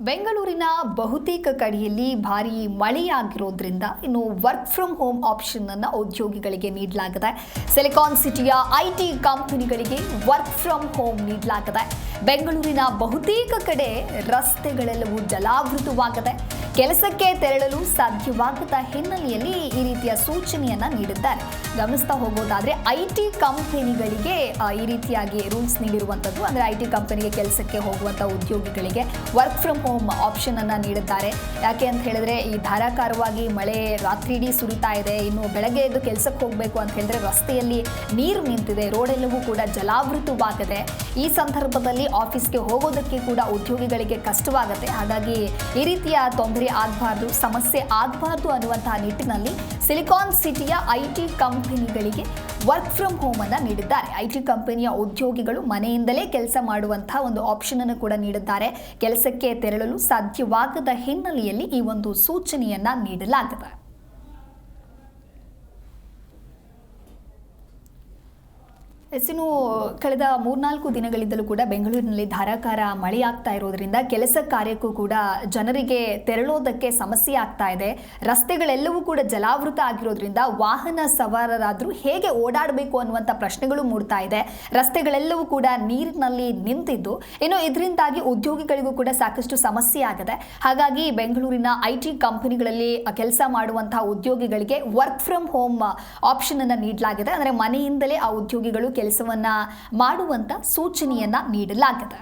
ಬೆಂಗಳೂರಿನ ಬಹುತೇಕ ಕಡೆಯಲ್ಲಿ ಭಾರೀ ಮಳೆಯಾಗಿರೋದ್ರಿಂದ ಇನ್ನು ವರ್ಕ್ ಫ್ರಮ್ ಹೋಮ್ ಆಪ್ಷನ್ ಅನ್ನು ಉದ್ಯೋಗಿಗಳಿಗೆ ನೀಡಲಾಗಿದೆ. ಸಿಲಿಕಾನ್ ಸಿಟಿಯ ಐಟಿ ಕಂಪನಿಗಳಿಗೆ ವರ್ಕ್ ಫ್ರಮ್ ಹೋಮ್ ನೀಡಲಾಗಿದೆ. ಬೆಂಗಳೂರಿನ ಬಹುತೇಕ ಕಡೆ ರಸ್ತೆಗಳೆಲ್ಲವೂ ಜಲಾವೃತವಾಗಿದೆ. ಕೆಲಸಕ್ಕೆ ತೆರಳಲು ಸಾಧ್ಯವಾಗದ ಹಿನ್ನೆಲೆಯಲ್ಲಿ ಈ ರೀತಿಯ ಸೂಚನೆಯನ್ನ ನೀಡಿದ್ದಾರೆ. ಗಮನಿಸ್ತಾ ಹೋಗೋದಾದ್ರೆ ಐಟಿ ಕಂಪನಿಗಳಿಗೆ ಈ ರೀತಿಯಾಗಿ ರೂಲ್ಸ್ ನೀಡಿರುವಂಥದ್ದು. ಅಂದರೆ ಐಟಿ ಕಂಪನಿಗೆ ಕೆಲಸಕ್ಕೆ ಹೋಗುವಂಥ ಉದ್ಯೋಗಿಗಳಿಗೆ ವರ್ಕ್ ಫ್ರಮ್ ಹೋಮ್ ಆಪ್ಷನ್ ಅನ್ನ ನೀಡಿದ್ದಾರೆ. ಯಾಕೆ ಅಂತ ಹೇಳಿದ್ರೆ ಈ ಧಾರಾಕಾರವಾಗಿ ಮಳೆ ರಾತ್ರಿ ಇಡೀ ಸುರಿತಾ ಇದೆ. ಇನ್ನು ಬೆಳಗ್ಗೆ ಎದ್ದು ಕೆಲಸಕ್ಕೆ ಹೋಗಬೇಕು ಅಂತ ಹೇಳಿದ್ರೆ ರಸ್ತೆಯಲ್ಲಿ ನೀರು ನಿಂತಿದೆ, ರೋಡೆಲ್ಲವೂ ಕೂಡ ಜಲಾವೃತವಾಗಿದೆ. ಈ ಸಂದರ್ಭದಲ್ಲಿ ಆಫೀಸ್ಗೆ ಹೋಗೋದಕ್ಕೆ ಕೂಡ ಉದ್ಯೋಗಿಗಳಿಗೆ ಕಷ್ಟವಾಗುತ್ತೆ. ಹಾಗಾಗಿ ಈ ರೀತಿಯ ತೊಂದರೆ ಆಗಬಾರ್ದು, ಸಮಸ್ಯೆ ಆಗಬಾರ್ದು ಅನ್ನುವಂತಹ ನಿಟ್ಟಿನಲ್ಲಿ ಸಿಲಿಕಾನ್ ಸಿಟಿಯ ಐಟಿ ಕಂಪನಿಗಳಿಗೆ ವರ್ಕ್ ಫ್ರಮ್ ಹೋಮ್ ಅನ್ನು ನೀಡಿದ್ದಾರೆ. ಐಟಿ ಕಂಪನಿಯ ಉದ್ಯೋಗಿಗಳು ಮನೆಯಿಂದಲೇ ಕೆಲಸ ಮಾಡುವಂತಹ ಒಂದು ಆಪ್ಷನ್ ಅನ್ನು ಕೂಡ ನೀಡಿದ್ದಾರೆ. ಕೆಲಸಕ್ಕೆ ತೆರಳಲು ಸಾಧ್ಯವಾಗದ ಹಿನ್ನೆಲೆಯಲ್ಲಿ ಈ ಒಂದು ಸೂಚನೆಯನ್ನ ನೀಡಲಾಗಿದೆ. ಇನ್ನು ಕಳೆದ 3-4 ದಿನಗಳಿಂದಲೂ ಕೂಡ ಬೆಂಗಳೂರಿನಲ್ಲಿ ಧಾರಾಕಾರ ಮಳೆಯಾಗ್ತಾ ಇರೋದ್ರಿಂದ ಕೆಲಸ ಕಾರ್ಯಕ್ಕೂ ಕೂಡ ಜನರಿಗೆ ತೆರಳೋದಕ್ಕೆ ಸಮಸ್ಯೆ ಆಗ್ತಾ ಇದೆ. ರಸ್ತೆಗಳೆಲ್ಲವೂ ಕೂಡ ಜಲಾವೃತ ಆಗಿರೋದ್ರಿಂದ ವಾಹನ ಸವಾರರಾದರೂ ಹೇಗೆ ಓಡಾಡಬೇಕು ಅನ್ನುವಂಥ ಪ್ರಶ್ನೆಗಳು ಮೂಡ್ತಾ ಇದೆ. ರಸ್ತೆಗಳೆಲ್ಲವೂ ಕೂಡ ನೀರಿನಲ್ಲಿ ನಿಂತಿದ್ದು ಇನ್ನು ಇದರಿಂದಾಗಿ ಉದ್ಯೋಗಿಗಳಿಗೂ ಕೂಡ ಸಾಕಷ್ಟು ಸಮಸ್ಯೆ ಆಗಿದೆ. ಹಾಗಾಗಿ ಬೆಂಗಳೂರಿನ ಐಟಿ ಕಂಪನಿಗಳಲ್ಲಿ ಕೆಲಸ ಮಾಡುವಂತಹ ಉದ್ಯೋಗಿಗಳಿಗೆ ವರ್ಕ್ ಫ್ರಮ್ ಹೋಮ್ ಆಪ್ಷನ್ ಅನ್ನು ನೀಡಲಾಗಿದೆ. ಅಂದರೆ ಮನೆಯಿಂದಲೇ ಆ ಉದ್ಯೋಗಿಗಳು ಕೆಲಸವನ್ನ ಮಾಡುವಂತ ಸೂಚನೆಯನ್ನ ನೀಡಲಾಗಿದೆ.